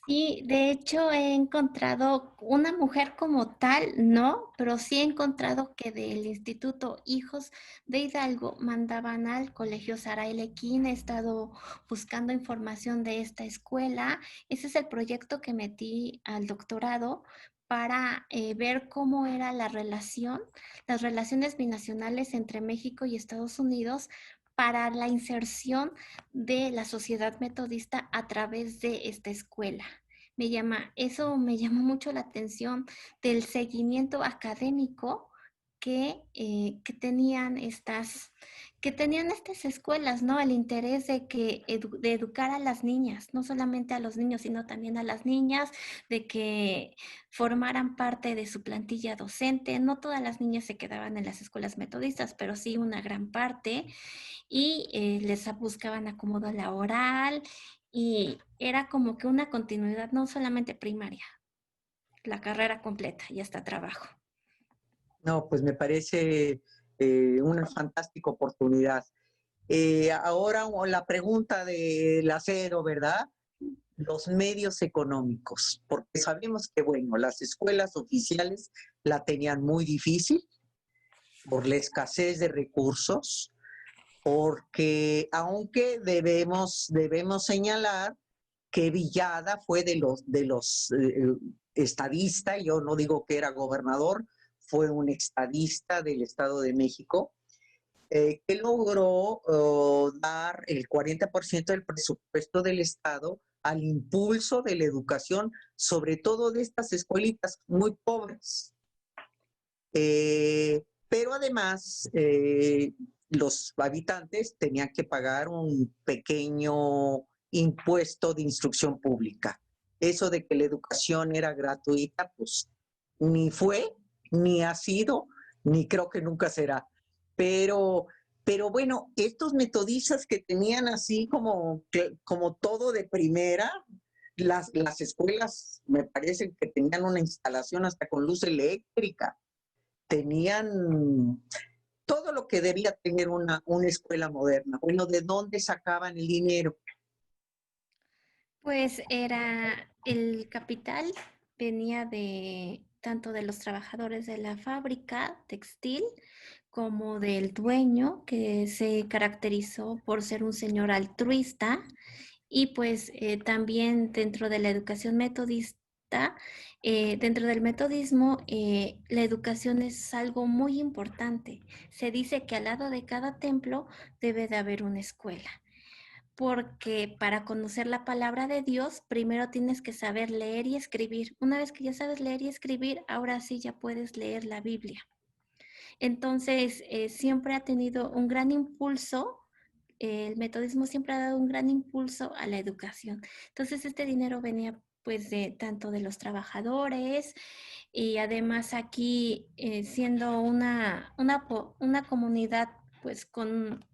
Sí, de hecho he encontrado una mujer como tal, no, pero sí he encontrado que del Instituto Hijos de Hidalgo mandaban al Colegio Sara Elequín. He estado buscando información de esta escuela. Ese es el proyecto que metí al doctorado para ver cómo era las relaciones binacionales entre México y Estados Unidos para la inserción de la sociedad metodista a través de esta escuela. Eso me llamó mucho la atención del seguimiento académico que tenían estas escuelas, ¿no? El interés de educar a las niñas, no solamente a los niños, sino también a las niñas, de que formaran parte de su plantilla docente. No todas las niñas se quedaban en las escuelas metodistas, pero sí una gran parte y les buscaban acomodo laboral y era como que una continuidad no solamente primaria, la carrera completa y hasta trabajo. No, pues me parece una fantástica oportunidad. Ahora la pregunta del acero, ¿verdad? Los medios económicos, porque sabemos que, bueno, las escuelas oficiales la tenían muy difícil por la escasez de recursos, porque aunque debemos señalar que Villada fue de los estadistas, yo no digo que era gobernador, fue un estadista del Estado de México, que logró dar el 40% del presupuesto del Estado al impulso de la educación, sobre todo de estas escuelitas muy pobres. Pero además, los habitantes tenían que pagar un pequeño impuesto de instrucción pública. Eso de que la educación era gratuita, pues ni fue, ni ha sido, ni creo que nunca será. Pero Pero bueno, estos metodistas que tenían así como todo de primera, las escuelas me parece que tenían una instalación hasta con luz eléctrica, tenían todo lo que debía tener una escuela moderna. Bueno, ¿de dónde sacaban el dinero? Pues era el capital, venía de tanto de los trabajadores de la fábrica textil como del dueño, que se caracterizó por ser un señor altruista, y pues también dentro de la educación metodista, dentro del metodismo, la educación es algo muy importante. Se dice que al lado de cada templo debe de haber una escuela, porque para conocer la palabra de Dios, primero tienes que saber leer y escribir. Una vez que ya sabes leer y escribir, ahora sí ya puedes leer la Biblia. Entonces, siempre ha tenido un gran impulso, el metodismo siempre ha dado un gran impulso a la educación. Entonces, este dinero venía pues de tanto de los trabajadores, y además aquí siendo una comunidad pues con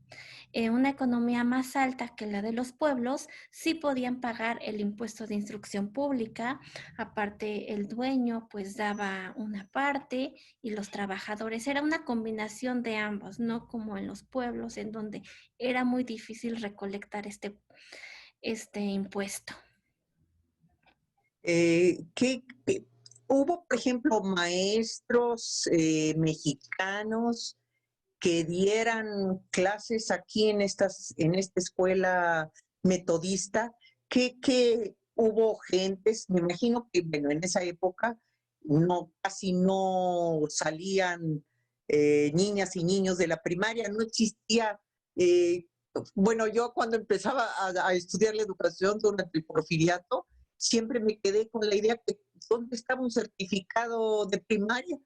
una economía más alta que la de los pueblos, sí podían pagar el impuesto de instrucción pública. Aparte, el dueño pues daba una parte y los trabajadores. Era una combinación de ambos, no como en los pueblos en donde era muy difícil recolectar este impuesto. Hubo, por ejemplo, maestros mexicanos que dieran clases aquí en esta escuela metodista, que hubo gentes, me imagino que, bueno, en esa época casi no salían niñas y niños de la primaria, no existía, bueno, yo cuando empezaba a estudiar la educación durante el porfiriato, siempre me quedé con la idea que ¿dónde estaba un certificado de primaria?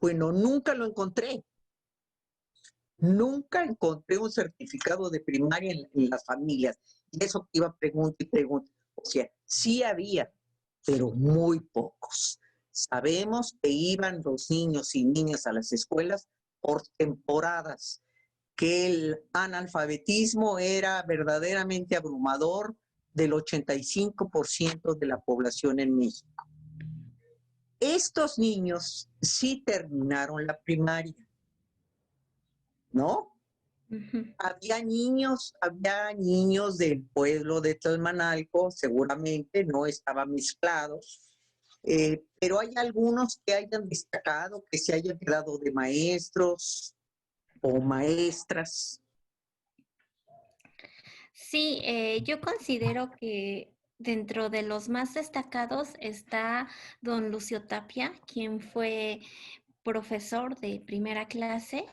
Bueno, nunca lo encontré. Nunca encontré un certificado de primaria en las familias. Y eso que iba pregunta y pregunta. O sea, sí había, pero muy pocos. Sabemos que iban los niños y niñas a las escuelas por temporadas, que el analfabetismo era verdaderamente abrumador del 85% de la población en México. Estos niños sí terminaron la primaria, ¿no? Uh-huh. Había niños del pueblo de Tlalmanalco, seguramente no estaban mezclados, pero hay algunos que hayan destacado, que se hayan quedado de maestros o maestras. Sí, yo considero que dentro de los más destacados está don Lucio Tapia, quien fue profesor de primera clase.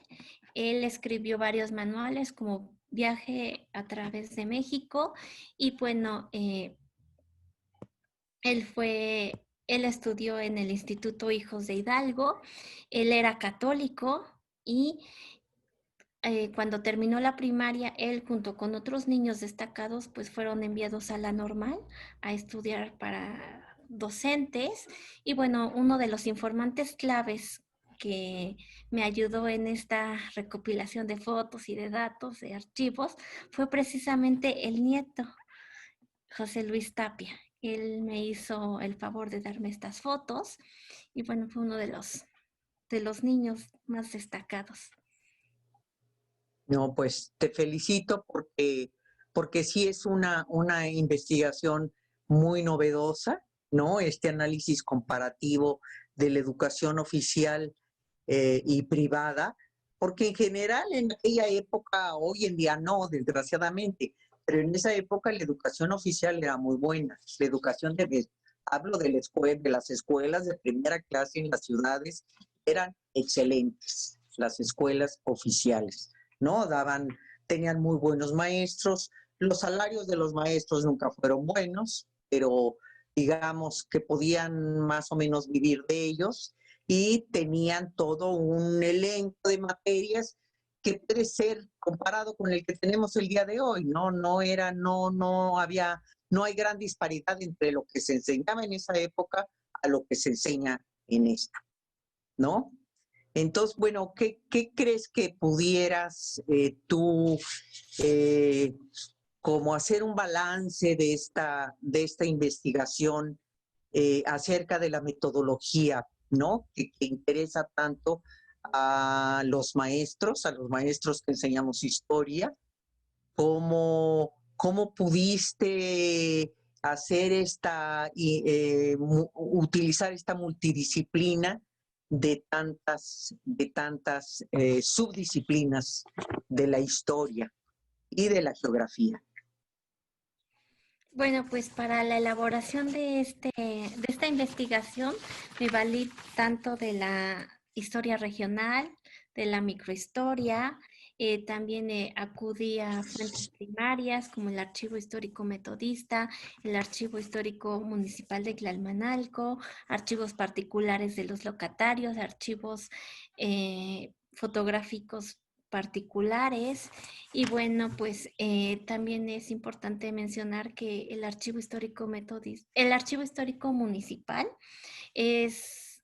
Él escribió varios manuales como Viaje a través de México, y bueno, él estudió en el Instituto Hijos de Hidalgo. Él era católico, y cuando terminó la primaria, él junto con otros niños destacados, pues fueron enviados a la normal a estudiar para docentes. Y bueno, uno de los informantes claves que me ayudó en esta recopilación de fotos y de datos, de archivos, fue precisamente el nieto, José Luis Tapia. Él me hizo el favor de darme estas fotos, y bueno, fue uno de los niños más destacados. No, pues te felicito porque sí es una investigación muy novedosa, ¿no? Este análisis comparativo de la educación oficial y privada, porque en general en aquella época, hoy en día no, desgraciadamente, pero en esa época la educación oficial era muy buena. La educación hablo de las escuelas de primera clase en las ciudades, eran excelentes, las escuelas oficiales, ¿no? Tenían muy buenos maestros, los salarios de los maestros nunca fueron buenos, pero digamos que podían más o menos vivir de ellos, y tenían todo un elenco de materias que puede ser comparado con el que tenemos el día de hoy, ¿no? No hay gran disparidad entre lo que se enseñaba en esa época a lo que se enseña en esta, ¿no? Entonces, bueno, ¿qué crees que pudieras tú como hacer un balance de esta investigación acerca de la metodología, ¿no? Que interesa tanto a los maestros que enseñamos historia? ¿Cómo pudiste hacer utilizar esta multidisciplina de tantas subdisciplinas de la historia y de la geografía? Bueno, pues para la elaboración de esta investigación me valí tanto de la historia regional, de la microhistoria, también acudí a fuentes primarias como el Archivo Histórico Metodista, el Archivo Histórico Municipal de Tlalmanalco, archivos particulares de los locatarios, archivos fotográficos particulares. Y bueno, pues también es importante mencionar que el Archivo Histórico el Archivo Histórico Municipal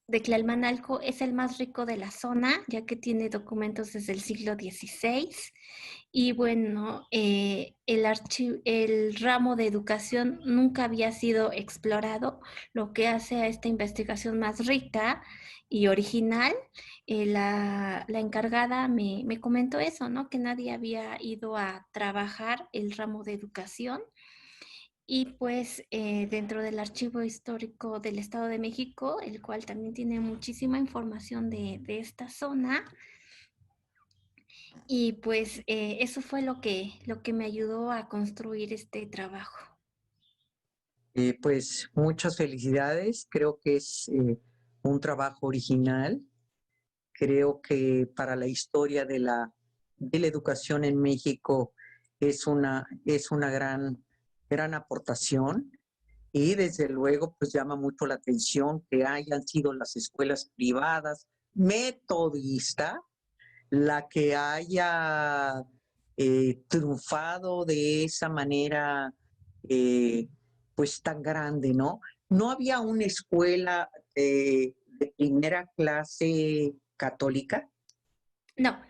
de Tlalmanalco es el más rico de la zona, ya que tiene documentos desde el siglo XVI. Y bueno, el ramo de educación nunca había sido explorado, lo que hace a esta investigación más rica y original. La encargada me comentó eso, ¿no? Que nadie había ido a trabajar el ramo de educación. Y pues dentro del Archivo Histórico del Estado de México, el cual también tiene muchísima información de esta zona. Y pues eso fue lo que me ayudó a construir este trabajo. Pues muchas felicidades, creo que es un trabajo original. Creo que para la historia de la educación en México es una gran aportación, y desde luego pues llama mucho la atención que hayan sido las escuelas privadas metodista la que haya triunfado de esa manera eh, pues tan grande, ¿no? No había una escuela de primera clase católica. No,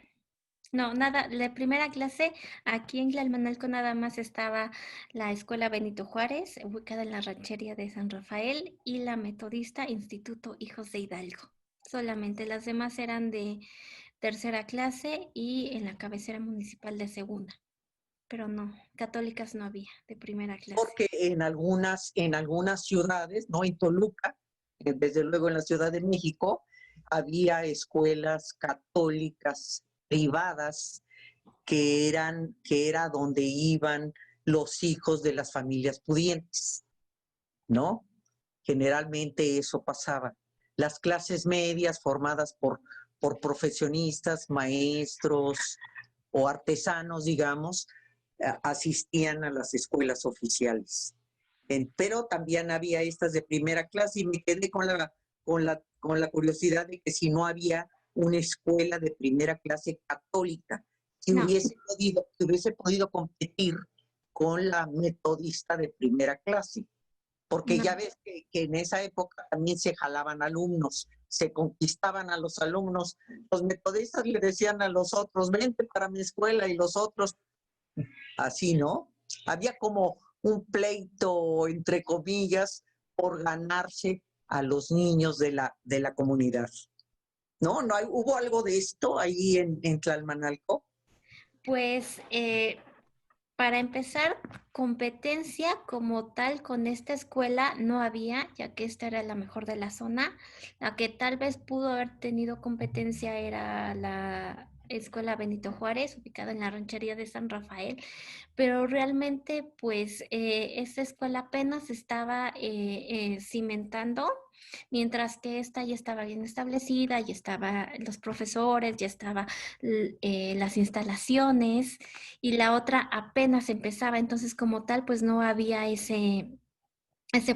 no, nada. La primera clase aquí en Tlalmanalco nada más estaba la Escuela Benito Juárez, ubicada en la ranchería de San Rafael, y la Metodista Instituto Hijos de Hidalgo. Solamente las demás eran de tercera clase y en la cabecera municipal de segunda. Pero no, católicas no había de primera clase. Porque en algunas ciudades, ¿no? En Toluca, desde luego en la Ciudad de México, había escuelas católicas privadas que era donde iban los hijos de las familias pudientes, ¿no? Generalmente eso pasaba. Las clases medias formadas por profesionistas, maestros o artesanos, digamos, asistían a las escuelas oficiales. Pero también había estas de primera clase, y me quedé con la curiosidad de que si no había una escuela de primera clase católica que No, hubiese podido competir con la metodista de primera clase. Porque no, ya ves que en esa época también se jalaban alumnos, se conquistaban a los alumnos. Los metodistas le decían a los otros, vente para mi escuela, y los otros, así, ¿no? Había como un pleito, entre comillas, por ganarse a los niños de la comunidad. ¿No? ¿Hubo algo de esto ahí en Tlalmanalco? pues para empezar, competencia como tal con esta escuela no había, ya que esta era la mejor de la zona. La que tal vez pudo haber tenido competencia era la Escuela Benito Juárez, ubicada en la ranchería de San Rafael, pero realmente pues esta escuela apenas estaba cimentando, mientras que esta ya estaba bien establecida, ya estaban los profesores, ya estaban las instalaciones, y la otra apenas empezaba. Entonces como tal pues no había ese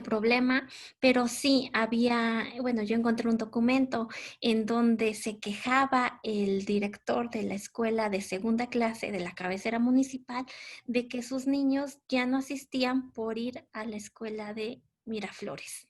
problema, pero sí había, bueno, yo encontré un documento en donde se quejaba el director de la escuela de segunda clase de la cabecera municipal de que sus niños ya no asistían por ir a la escuela de Miraflores.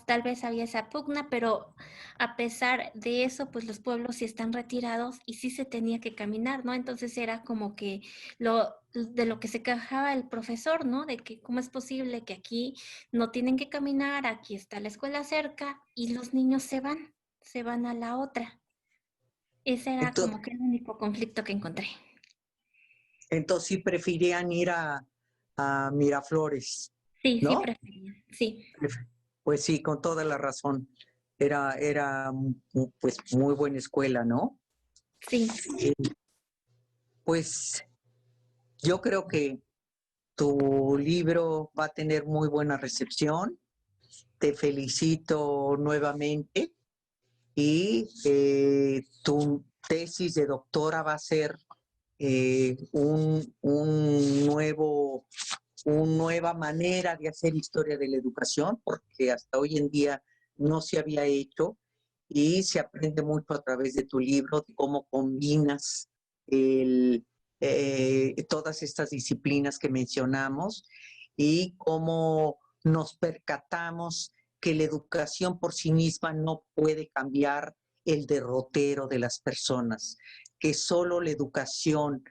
tal vez había esa pugna, pero a pesar de eso, pues los pueblos sí están retirados y sí se tenía que caminar, ¿no? Entonces era como que de lo que se quejaba el profesor, ¿no? De que cómo es posible que aquí no tienen que caminar, aquí está la escuela cerca y los niños se van a la otra. Ese era Entonces, como que el único conflicto que encontré. entonces sí preferían ir a Miraflores, Sí, sí ¿no? prefería, sí, Pues sí, con toda la razón. Era pues muy buena escuela, ¿no? sí. Eh, Pues yo creo que tu libro va a tener muy buena recepción. Te felicito nuevamente y tu tesis de doctora va a ser una nueva manera de hacer historia de la educación, porque hasta hoy en día no se había hecho y se aprende mucho a través de tu libro, de cómo combinas todas estas disciplinas que mencionamos y cómo nos percatamos que la educación por sí misma no puede cambiar el derrotero de las personas, que solo la educación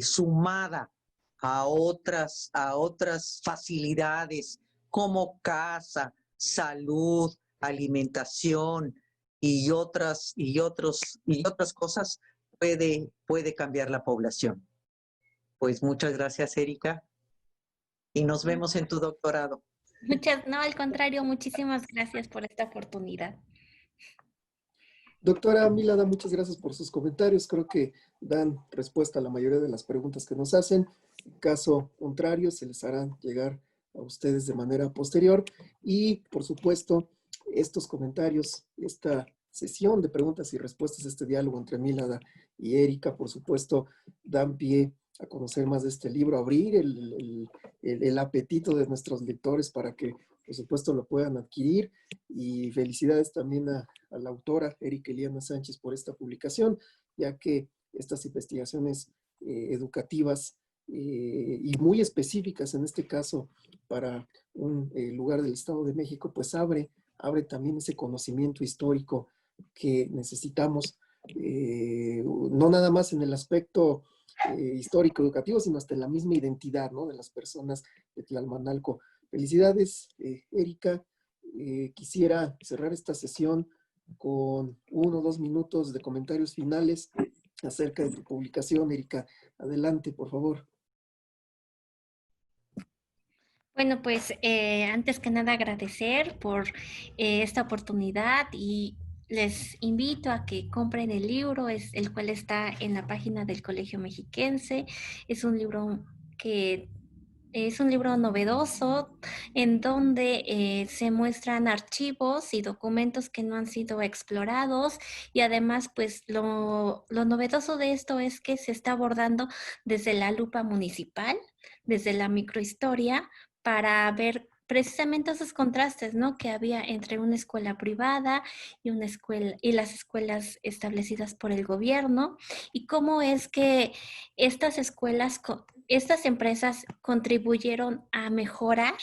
sumada a otras facilidades como casa, salud, alimentación y otras cosas puede cambiar la población. Pues muchas gracias, Erika, y nos vemos en tu doctorado. No, al contrario, muchísimas gracias por esta oportunidad. Doctora Milada, muchas gracias por sus comentarios. Creo que dan respuesta a la mayoría de las preguntas que nos hacen. En caso contrario, se les harán llegar a ustedes de manera posterior. Y, por supuesto, estos comentarios, esta sesión de preguntas y respuestas, este diálogo entre Milada y Erika, por supuesto, dan pie a conocer más de este libro, abrir el apetito de nuestros lectores para que, por supuesto, lo puedan adquirir. Y felicidades también a la autora Erika Eliana Sánchez por esta publicación, ya que estas investigaciones educativas y muy específicas en este caso para un lugar del Estado de México, pues abre también ese conocimiento histórico que necesitamos, no nada más en el aspecto histórico educativo, sino hasta en la misma identidad, ¿no?, de las personas de Tlalmanalco. Felicidades, Erika. Quisiera cerrar esta sesión con 1 o 2 minutos de comentarios finales acerca de tu publicación, Erika. Adelante, por favor. Bueno, pues antes que nada agradecer por esta oportunidad y les invito a que compren el libro, el cual está en la página del Colegio Mexiquense. Es un libro que es un libro novedoso en donde se muestran archivos y documentos que no han sido explorados y además pues lo novedoso de esto es que se está abordando desde la lupa municipal, desde la microhistoria, para ver precisamente esos contrastes, ¿no?, que había entre una escuela privada y una escuela y las escuelas establecidas por el gobierno y cómo es que estas empresas contribuyeron a mejorar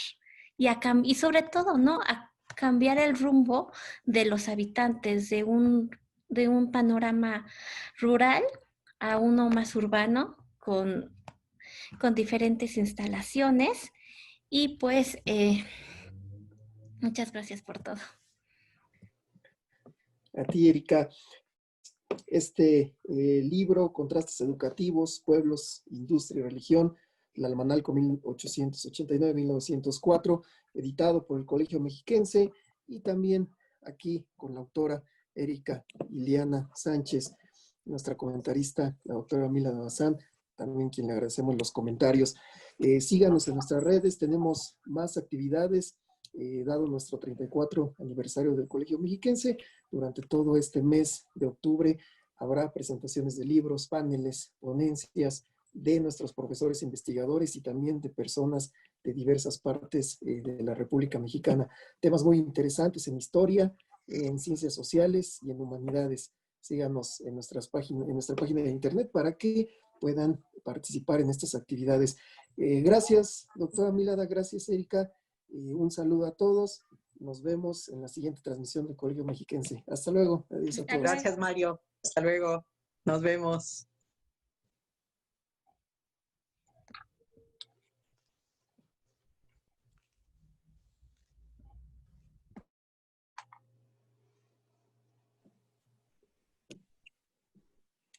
y sobre todo, ¿no?, a cambiar el rumbo de los habitantes de un panorama rural a uno más urbano con diferentes instalaciones. Y pues, muchas gracias por todo. A ti, Erika. Este libro, Contrastes Educativos, Pueblos, Industria y Religión, Tlalmanalco 1889-1904, editado por el Colegio Mexiquense, y también aquí con la autora Erika Iliana Sánchez, nuestra comentarista, la doctora Mila Bazán, también quien le agradecemos los comentarios. Síganos en nuestras redes, tenemos más actividades, dado nuestro 34 aniversario del Colegio Mexiquense. Durante todo este mes de octubre habrá presentaciones de libros, paneles, ponencias de nuestros profesores investigadores y también de personas de diversas partes de la República Mexicana. Temas muy interesantes en historia, en ciencias sociales y en humanidades. Síganos en nuestra página de internet para que puedan participar en estas actividades. Gracias, doctora Milada, gracias, Erika. Un saludo a todos nos vemos en la siguiente transmisión del Colegio Mexiquense. Hasta luego. Adiós a Hasta todos. luego. Gracias, Mario. Hasta luego. Nos vemos.